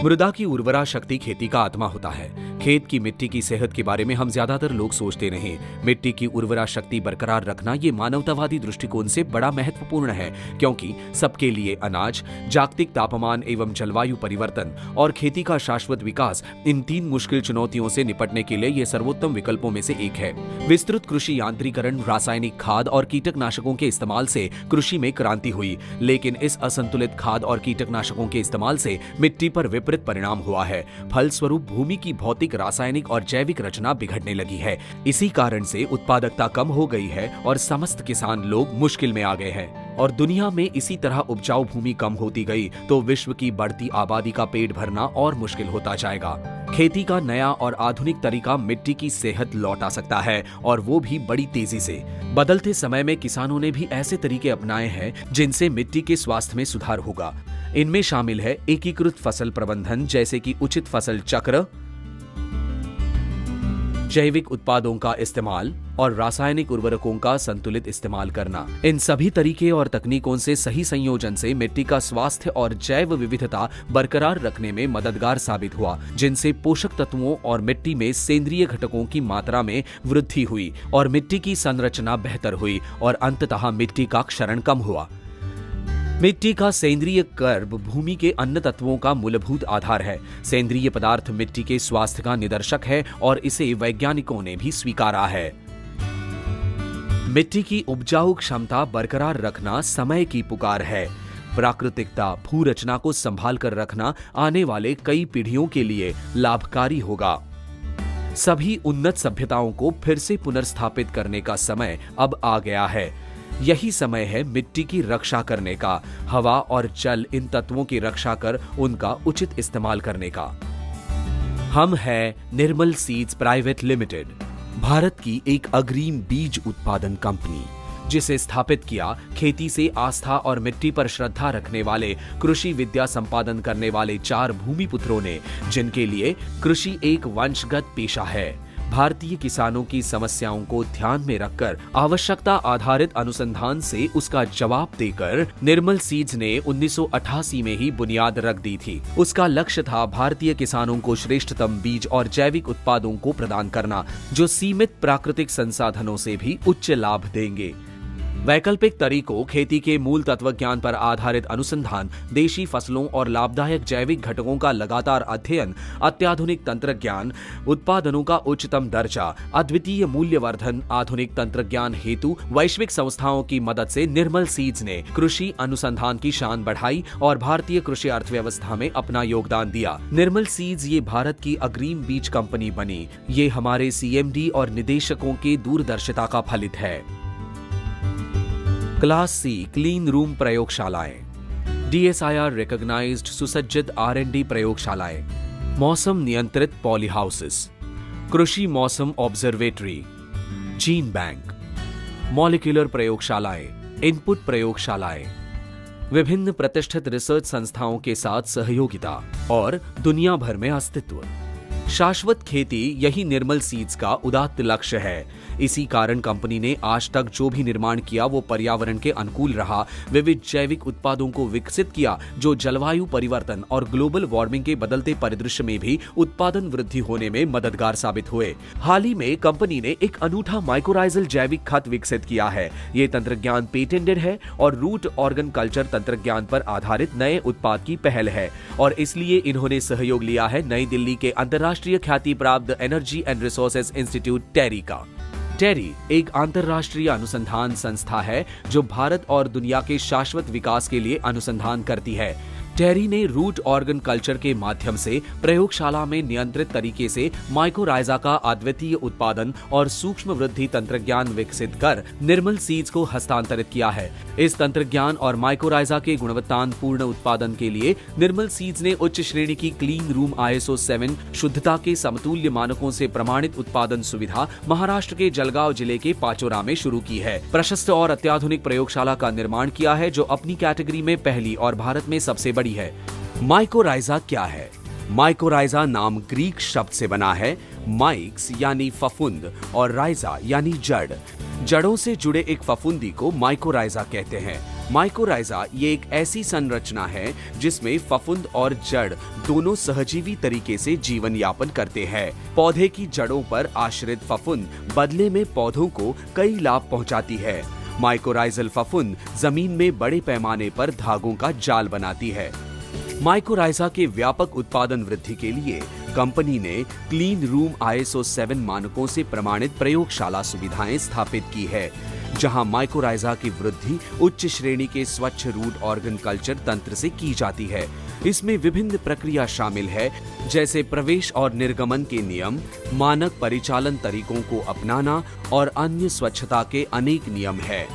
मृदा की उर्वरा शक्ति खेती का आत्मा होता है। खेत की मिट्टी की सेहत के बारे में हम ज्यादातर लोग सोचते नहीं। मिट्टी की उर्वरा शक्ति बरकरार रखना ये मानवतावादी दृष्टिकोण से बड़ा महत्वपूर्ण है, क्योंकि सबके लिए अनाज, जागतिक तापमान एवं जलवायु परिवर्तन और खेती का शाश्वत विकास, इन 3 मुश्किल चुनौतियों से निपटने के लिए ये सर्वोत्तम विकल्पों में से एक है। विस्तृत कृषि यांत्रिकरण, रासायनिक खाद और कीटनाशकों के इस्तेमाल से कृषि में क्रांति हुई, लेकिन इस असंतुलित खाद और कीटनाशकों के इस्तेमाल से मिट्टी पर विपरीत परिणाम हुआ है। फलस्वरूप भूमि की भौतिक, रासायनिक और जैविक रचना बिगड़ने लगी है। इसी कारण से उत्पादकता कम हो गई है और समस्त किसान लोग मुश्किल में आ गए हैं। और दुनिया में इसी तरह उपजाऊ भूमि कम होती गई तो विश्व की बढ़ती आबादी का पेट भरना और मुश्किल होता जाएगा। खेती का नया और आधुनिक तरीका मिट्टी की सेहत लौटा सकता है, और वो भी बड़ी तेजी से। बदलते समय में किसानों ने भी ऐसे तरीके अपनाए हैं जिनसे मिट्टी के स्वास्थ्य में सुधार होगा। इनमें शामिल है एकीकृत फसल प्रबंधन, जैसे कि उचित फसल चक्र, जैविक उत्पादों का इस्तेमाल और रासायनिक उर्वरकों का संतुलित इस्तेमाल करना। इन सभी तरीके और तकनीकों से सही संयोजन से मिट्टी का स्वास्थ्य और जैव विविधता बरकरार रखने में मददगार साबित हुआ, जिनसे पोषक तत्वों और मिट्टी में सेंद्रीय घटकों की मात्रा में वृद्धि हुई और मिट्टी की संरचना बेहतर हुई और अंततः मिट्टी का क्षरण कम हुआ। मिट्टी का सेंद्रीय कर्ब भूमि के अन्य तत्वों का मूलभूत आधार है। सेंद्रीय पदार्थ मिट्टी के स्वास्थ्य का निदर्शक है और इसे वैज्ञानिकों ने भी स्वीकारा है। मिट्टी की उपजाऊ क्षमता बरकरार रखना समय की पुकार है। प्राकृतिकता, भू रचना को संभाल कर रखना आने वाले कई पीढ़ियों के लिए लाभकारी होगा। सभी उन्नत सभ्यताओं को फिर से पुनर्स्थापित करने का समय अब आ गया है। यही समय है मिट्टी की रक्षा करने का, हवा और जल, इन तत्वों की रक्षा कर उनका उचित इस्तेमाल करने का। हम है निर्मल सीड्स प्राइवेट लिमिटेड, भारत की एक अग्रिम बीज उत्पादन कंपनी, जिसे स्थापित किया खेती से आस्था और मिट्टी पर श्रद्धा रखने वाले, कृषि विद्या संपादन करने वाले 4 भूमिपुत्रों ने, जिनके लिए कृषि एक वंशगत पेशा है। भारतीय किसानों की समस्याओं को ध्यान में रखकर आवश्यकता आधारित अनुसंधान से उसका जवाब देकर निर्मल सीड्स ने 1988 में ही बुनियाद रख दी थी। उसका लक्ष्य था भारतीय किसानों को श्रेष्ठतम बीज और जैविक उत्पादों को प्रदान करना, जो सीमित प्राकृतिक संसाधनों से भी उच्च लाभ देंगे। वैकल्पिक तरीकों, खेती के मूल तत्व ज्ञान पर आधारित अनुसंधान, देशी फसलों और लाभदायक जैविक घटकों का लगातार अध्ययन, अत्याधुनिक तंत्रज्ञान, उत्पादनों का उच्चतम दर्जा, अद्वितीय मूल्यवर्धन, आधुनिक तंत्रज्ञान हेतु वैश्विक संस्थाओं की मदद से निर्मल सीड्स ने कृषि अनुसंधान की शान बढ़ाई और भारतीय कृषि अर्थव्यवस्था में अपना योगदान दिया। निर्मल सीड्स ये भारत की अग्रिम बीज कंपनी बनी। ये हमारे CMD और निदेशकों के दूरदर्शिता का फलित है। क्लास C क्लीन रूम प्रयोगशालाएं, DSIR रिकॉग्नाइज्ड सुसज्जित R&D प्रयोगशालाएं, मौसम नियंत्रित पॉली हाउसेस, कृषि मौसम ऑब्जर्वेटरी, जीन बैंक, मॉलिक्यूलर प्रयोगशालाएं, इनपुट प्रयोगशालाएं, विभिन्न प्रतिष्ठित रिसर्च संस्थाओं के साथ सहयोगिता और दुनिया भर में अस्तित्व। शाश्वत खेती यही निर्मल सीड्स का उदात्त लक्ष्य है। इसी कारण कंपनी ने आज तक जो भी निर्माण किया वो पर्यावरण के अनुकूल रहा। विविध जैविक उत्पादों को विकसित किया जो जलवायु परिवर्तन और ग्लोबल वार्मिंग के बदलते परिदृश्य में भी उत्पादन वृद्धि होने में मददगार साबित हुए। हाल ही में कंपनी ने एक अनूठा माइक्रोराइजल जैविक खाद विकसित किया है। ये तंत्रज्ञान पेटेंटेड है और रूट ऑर्गन कल्चर तंत्रज्ञान पर आधारित नए उत्पाद की पहल है, और इसलिए इन्होंने सहयोग लिया है नई दिल्ली के अंतर्राष्ट्रीय ख्याति प्राप्त एनर्जी एंड रिसोर्सेज इंस्टीट्यूट टेरी का। टेरी एक अंतर्राष्ट्रीय अनुसंधान संस्था है जो भारत और दुनिया के शाश्वत विकास के लिए अनुसंधान करती है। टेरी ने रूट ऑर्गन कल्चर के माध्यम से प्रयोगशाला में नियंत्रित तरीके से माइकोराइजा का अद्वितीय उत्पादन और सूक्ष्म वृद्धि तंत्रज्ञान विकसित कर निर्मल सीड्स को हस्तांतरित किया है। इस तंत्रज्ञान और माइकोराइजा के गुणवत्तापूर्ण उत्पादन के लिए निर्मल सीड्स ने उच्च श्रेणी की क्लीन रूम ISO 7 शुद्धता के समतुल्य मानकों से प्रमाणित उत्पादन सुविधा महाराष्ट्र के जलगांव जिले के पाचोरा में शुरू की है। प्रशस्त और अत्याधुनिक प्रयोगशाला का निर्माण किया है जो अपनी कैटेगरी में पहली और भारत में सबसे बड़ी है। माइकोराइजा क्या है? माइकोराइजा नाम ग्रीक शब्द से बना है। माइक्स यानी फफूंद और राइजा यानी जड़। जड़ों से जुड़े एक फफूंदी को माइकोराइजा कहते हैं। माइकोराइजा ये एक ऐसी संरचना है जिसमें फफूंद और जड़ दोनों सहजीवी तरीके से जीवन यापन करते हैं। पौधे की जड़ों पर आश्रित फफूंद बदले में पौधों को कई लाभ पहुंचाती है। माइकोराइजल फफूंद जमीन में बड़े पैमाने पर धागों का जाल बनाती है। माइकोराइजा के व्यापक उत्पादन वृद्धि के लिए कंपनी ने क्लीन रूम ISO 7 मानकों से प्रमाणित प्रयोगशाला सुविधाएं स्थापित की है, जहां माइकोराइजा की वृद्धि उच्च श्रेणी के स्वच्छ रूट ऑर्गन कल्चर तंत्र से की जाती है। इसमें विभिन्न प्रक्रिया शामिल है, जैसे प्रवेश और निर्गमन के नियम, मानक परिचालन तरीकों को अपनाना और अन्य स्वच्छता के अनेक नियम है।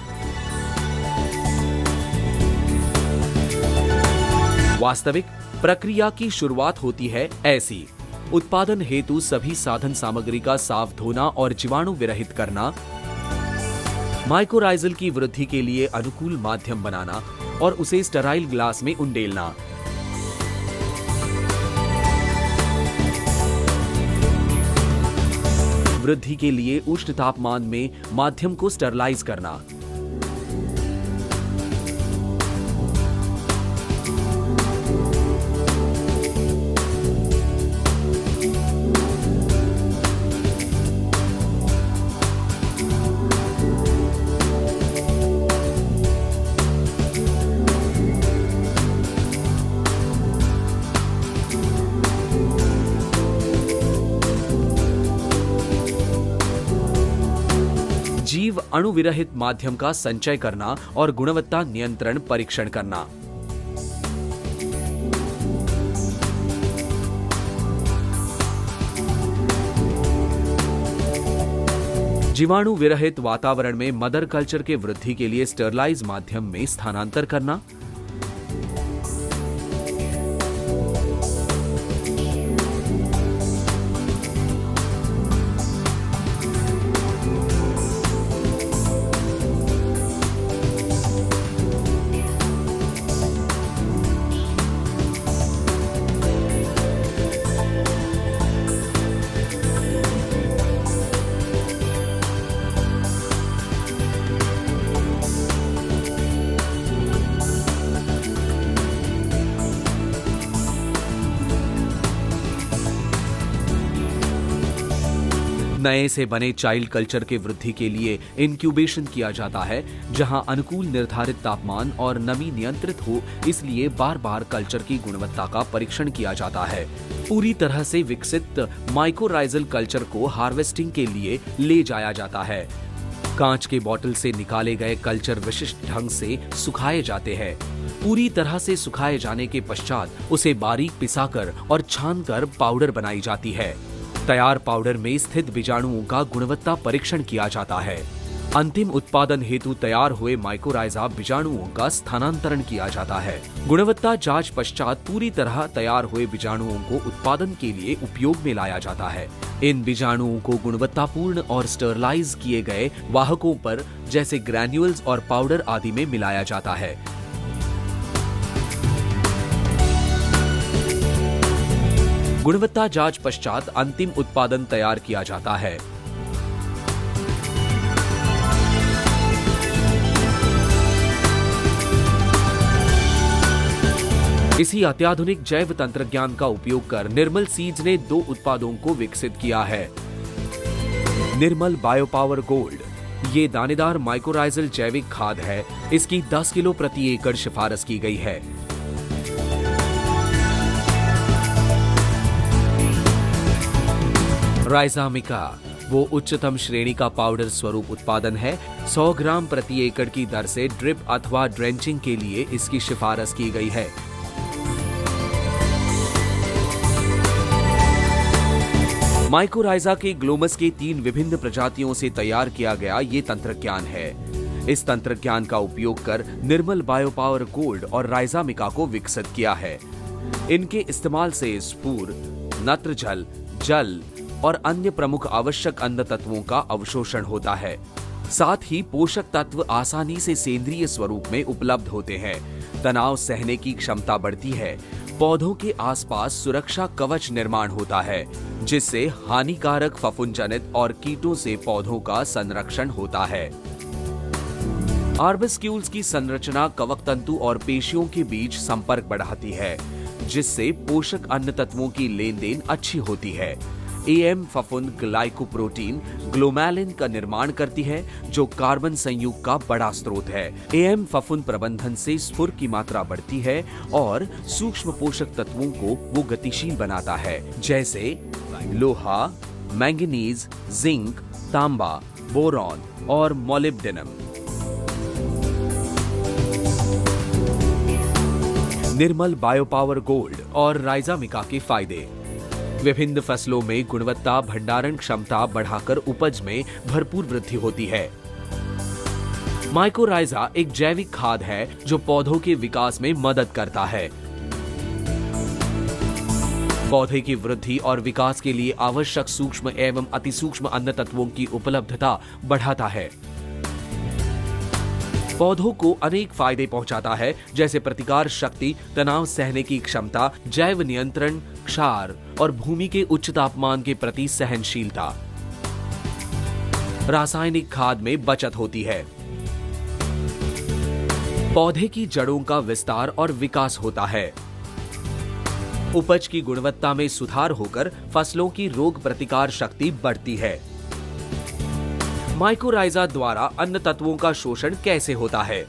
वास्तविक प्रक्रिया की शुरुआत होती है ऐसी: उत्पादन हेतु सभी साधन सामग्री का साफ धोना और जीवाणु विरहित करना, माइकोराइजल की वृद्धि के लिए अनुकूल माध्यम बनाना और उसे स्टेराइल ग्लास में उंडेलना। वृद्धि के लिए उष्ण तापमान में माध्यम को स्टरलाइज करना। जीव अणु विरहित माध्यम का संचय करना और गुणवत्ता नियंत्रण परीक्षण करना। जीवाणु विरहित वातावरण में मदर कल्चर के वृद्धि के लिए स्टरलाइज माध्यम में स्थानांतर करना। नए से बने चाइल्ड कल्चर के वृद्धि के लिए इंक्यूबेशन किया जाता है, जहां अनुकूल निर्धारित तापमान और नमी नियंत्रित हो, इसलिए बार बार कल्चर की गुणवत्ता का परीक्षण किया जाता है। पूरी तरह से विकसित माइकोराइजल कल्चर को हार्वेस्टिंग के लिए ले जाया जाता है। कांच के बोतल से निकाले गए कल्चर विशिष्ट ढंग से सुखाए जाते हैं। पूरी तरह से सुखाए जाने के पश्चात उसे बारीक पिसाकर और छानकर पाउडर बनाई जाती है। तैयार पाउडर में स्थित बीजाणुओं का गुणवत्ता परीक्षण किया जाता है। अंतिम उत्पादन हेतु तैयार हुए माइकोराइजा बीजाणुओं का स्थानांतरण किया जाता है। गुणवत्ता जांच पश्चात पूरी तरह तैयार हुए बीजाणुओं को उत्पादन के लिए उपयोग में लाया जाता है। इन बीजाणुओं को गुणवत्तापूर्ण और स्टरलाइज किए गए वाहकों पर, जैसे ग्रैन्युअल्स और पाउडर आदि में मिलाया जाता है। गुणवत्ता जांच पश्चात अंतिम उत्पादन तैयार किया जाता है। इसी अत्याधुनिक जैव तंत्रज्ञान का उपयोग कर निर्मल सीड्स ने 2 उत्पादों को विकसित किया है। निर्मल बायोपावर गोल्ड ये दानेदार माइकोराइजल जैविक खाद है। इसकी 10 किलो प्रति एकड़ सिफारिश की गई है। राइजामिका वो उच्चतम श्रेणी का पाउडर स्वरूप उत्पादन है। 100 ग्राम प्रति एकड़ की दर से ड्रिप अथवा ड्रेंचिंग के लिए इसकी सिफारिश की गई है। माइकोराइजा के ग्लोमस के 3 विभिन्न प्रजातियों से तैयार किया गया ये तंत्रज्ञान है। इस तंत्रज्ञान का उपयोग कर निर्मल बायोपावर गोल्ड और राइजामिका को विकसित किया है। इनके इस्तेमाल से स्फूर, नत्रजल, जल और अन्य प्रमुख आवश्यक अन्न तत्वों का अवशोषण होता है। साथ ही पोषक तत्व आसानी से सेंद्रीय स्वरूप में उपलब्ध होते हैं। तनाव सहने की क्षमता बढ़ती है। पौधों के आसपास सुरक्षा कवच निर्माण होता है, जिससे हानिकारक फफूंद जनित और कीटों से पौधों का संरक्षण होता है। आर्बस्क्यूल्स की संरचना कवक तंतु और पेशियों के बीच संपर्क बढ़ाती है, जिससे पोषक अन्य तत्वों की लेन देन अच्छी होती है। एएम फफूंद ग्लाइकोप्रोटीन ग्लोमेलिन का निर्माण करती है, जो कार्बन संयुग का बड़ा स्रोत है। एएम फफूंद प्रबंधन से स्फुर की मात्रा बढ़ती है और सूक्ष्म पोषक तत्वों को वो गतिशील बनाता है, जैसे लोहा, मैंगनीज, जिंक, तांबा, बोरॉन और मोलिब्डेनम। निर्मल बायोपावर गोल्ड और राइजामिका के फायदे। विभिन्न फसलों में गुणवत्ता भंडारण क्षमता बढ़ाकर उपज में भरपूर वृद्धि होती है। माइकोराइजा एक जैविक खाद है जो पौधों के विकास में मदद करता है। पौधे की वृद्धि और विकास के लिए आवश्यक सूक्ष्म एवं अतिसूक्ष्म अन्य तत्वों की उपलब्धता बढ़ाता है। पौधों को अनेक फायदे पहुंचाता है, जैसे प्रतिकार शक्ति, तनाव सहने की क्षमता, जैव नियंत्रण, क्षार और भूमि के उच्च तापमान के प्रति सहनशीलता। रासायनिक खाद में बचत होती है। पौधे की जड़ों का विस्तार और विकास होता है। उपज की गुणवत्ता में सुधार होकर फसलों की रोग प्रतिकार शक्ति बढ़ती है। माइकोराइजा द्वारा अन्य तत्वों का शोषण कैसे होता है?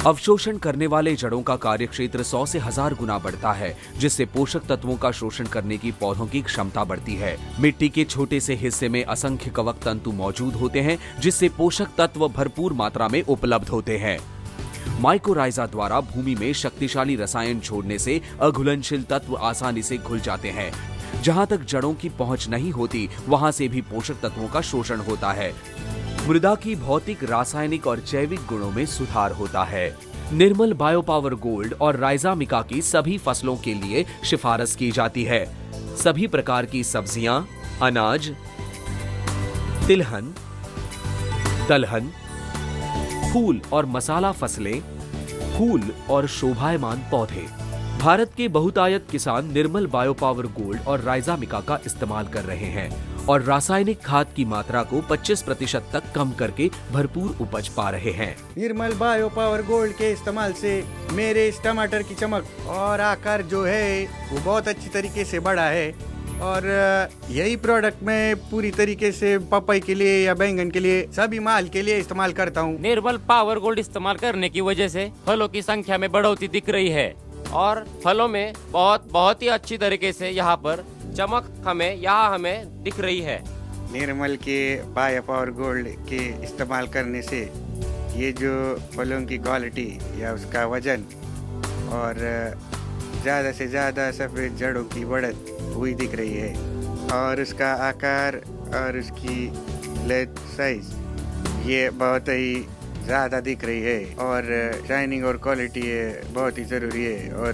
अवशोषण करने वाले जड़ों का कार्यक्षेत्र 100 से 1000 गुना बढ़ता है, जिससे पोषक तत्वों का शोषण करने की पौधों की क्षमता बढ़ती है। मिट्टी के छोटे से हिस्से में असंख्य कवक तंतु मौजूद होते हैं, जिससे पोषक तत्व भरपूर मात्रा में उपलब्ध होते हैं। माइकोराइजा द्वारा भूमि में शक्तिशाली रसायन छोड़ने से अघुलनशील तत्व आसानी से घुल जाते हैं। जहां तक जड़ों की पहुंच नहीं होती, वहां से भी पोषक तत्वों का शोषण होता है। मृदा की भौतिक, रासायनिक और जैविक गुणों में सुधार होता है। निर्मल बायोपावर गोल्ड और राइजामिका की सभी फसलों के लिए सिफारिश की जाती है। सभी प्रकार की सब्जियां, अनाज, तिलहन, दलहन, फूल और मसाला फसलें, फूल और शोभायमान पौधे। भारत के बहुतायत किसान निर्मल बायोपावर गोल्ड और राइजामिका का इस्तेमाल कर रहे हैं और रासायनिक खाद की मात्रा को 25% तक कम करके भरपूर उपज पा रहे हैं। निर्मल बायोपावर गोल्ड के इस्तेमाल से मेरे इस टमाटर की चमक और आकार जो है वो बहुत अच्छी तरीके से बढ़ा है और यही प्रोडक्ट मैं पूरी तरीके से पपाई के लिए या बैंगन के लिए सभी माल के लिए इस्तेमाल करता हूँ। निर्मल पावर गोल्ड इस्तेमाल करने की वजह से फलों की संख्या में बढ़ोतरी दिख रही है और फलों में बहुत ही अच्छी तरीके से यहाँ पर चमक हमें दिख रही है। निर्मल के बायोपावर गोल्ड के इस्तेमाल करने से ये जो फलों की क्वालिटी या उसका वजन और ज़्यादा से ज़्यादा सफ़ेद जड़ों की बढ़त हुई दिख रही है और उसका आकार और उसकी लेंथ साइज ये बहुत ही ज़्यादा दिख रही है और शाइनिंग और क्वालिटी बहुत ही ज़रूरी है और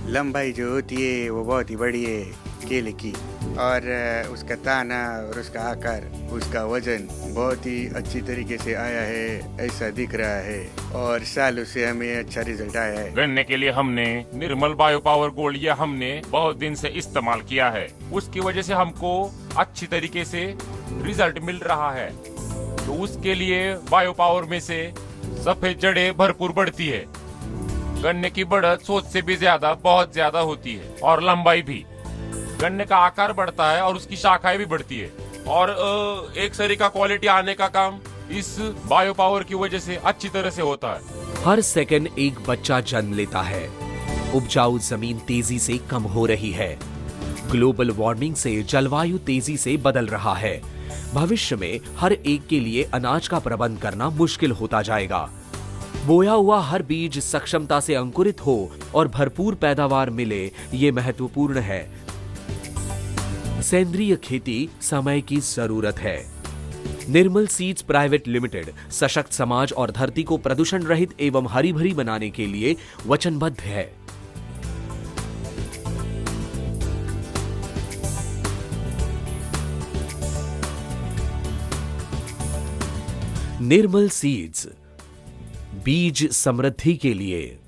लंबाई जो होती है वो बहुत ही बड़ी है केले की और उसका ताना और उसका आकार, उसका वजन बहुत ही अच्छी तरीके से आया है, ऐसा दिख रहा है और सालों से हमें अच्छा रिजल्ट आया है। गन्ने के लिए हमने निर्मल बायोपावर गोल्ड ये हमने बहुत दिन से इस्तेमाल किया है, उसकी वजह से हमको अच्छी तरीके से रिजल्ट मिल रहा है। तो उसके लिए बायोपावर में से सफेद जड़ें भरपूर बढ़ती है, गन्ने की बढ़त सोच से भी बहुत ज्यादा होती है और लंबाई भी, गन्ने का आकार बढ़ता है और उसकी शाखाएं भी बढ़ती है और एक सरी का क्वालिटी आने का काम इस बायोपावर की वजह से अच्छी तरह से होता है। हर सेकंड एक बच्चा जन्म लेता है। उपजाऊ जमीन तेजी से कम हो रही है। ग्लोबल वार्मिंग से जलवायु तेजी से बदल रहा है। भविष्य में हर एक के लिए अनाज का प्रबंध करना मुश्किल होता जाएगा। बोया हुआ हर बीज सक्षमता से अंकुरित हो और भरपूर पैदावार मिले, ये महत्वपूर्ण है। सेंद्रीय खेती समय की जरूरत है। निर्मल सीड्स प्राइवेट लिमिटेड सशक्त समाज और धरती को प्रदूषण रहित एवं हरी भरी बनाने के लिए वचनबद्ध है। निर्मल सीड्स, बीज समृद्धि के लिए।